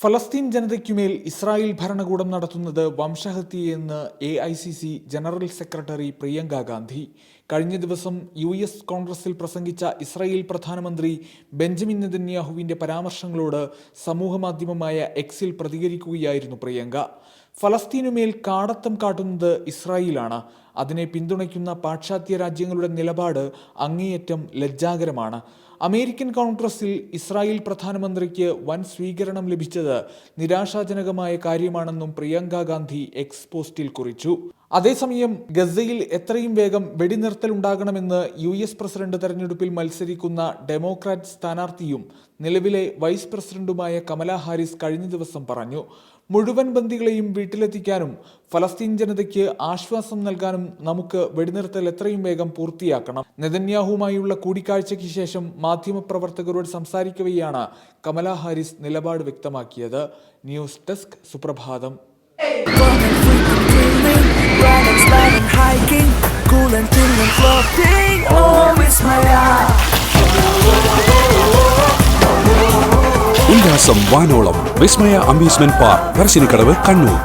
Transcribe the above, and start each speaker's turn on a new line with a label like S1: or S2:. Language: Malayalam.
S1: ഫലസ്തീൻ ജനതയ്ക്കുമേൽ ഇസ്രായേൽ ഭരണകൂടം നടത്തുന്നത് വംശഹത്യയെന്ന് AICC general secretary Priyanka Gandhi കഴിഞ്ഞ ദിവസം US കോൺഗ്രസിൽ പ്രസംഗിച്ച ഇസ്രായേൽ പ്രധാനമന്ത്രി ബെഞ്ചമിൻ നെതന്യാഹുവിന്റെ പരാമർശങ്ങളോട് സമൂഹമാധ്യമമായ എക്സിൽ പ്രതികരിക്കുകയായിരുന്നു പ്രിയങ്ക. ഫലസ്തീനുമേൽ കാടത്തം കാട്ടുന്നത് ഇസ്രായേലാണ്. അതിനെ പിന്തുണയ്ക്കുന്ന പാശ്ചാത്യ രാജ്യങ്ങളുടെ നിലപാട് അങ്ങേയറ്റം ലജ്ജാകരമാണ്. അമേരിക്കൻ കോൺഗ്രസിൽ ഇസ്രായേൽ പ്രധാനമന്ത്രിക്ക് വൻ സ്വീകരണം ലഭിച്ചത് നിരാശാജനകമായ കാര്യമാണെന്നും പ്രിയങ്ക ഗാന്ധി എക്സ് പോസ്റ്റിൽ കുറിച്ചു. അതേസമയം ഗസയിൽ എത്രയും വേഗം വെടിനിർത്തലുണ്ടാകണമെന്ന് US പ്രസിഡന്റ് തെരഞ്ഞെടുപ്പിൽ മത്സരിക്കുന്ന ഡെമോക്രാറ്റ് സ്ഥാനാർത്ഥിയും നിലവിലെ വൈസ് പ്രസിഡന്റുമായ കമല ഹാരിസ് കഴിഞ്ഞ ദിവസം പറഞ്ഞു. മുഴുവൻ ബന്ദികളെയും വീട്ടിലെത്തിക്കാനും ഫലസ്തീൻ ജനതയ്ക്ക് ആശ്വാസം നൽകാനും നമുക്ക് വെടിനിർത്തൽ എത്രയും വേഗം പൂർത്തിയാക്കണം. നെതന്യാഹുവുമായുള്ള കൂടിക്കാഴ്ചയ്ക്ക് ശേഷം മാധ്യമപ്രവർത്തകരോട് സംസാരിക്കവെയാണ് കമല ഹാരിസ് നിലപാട് വ്യക്തമാക്കിയത്. ന്യൂസ് ഡെസ്ക് സുപ്രഭാതം.
S2: ഉല്ലാസം വാനോളം വിസ്മയ അമ്യൂസ്മെന്റ് പാർക്ക് പറശ്ശിനിക്കടവ്, കണ്ണൂർ.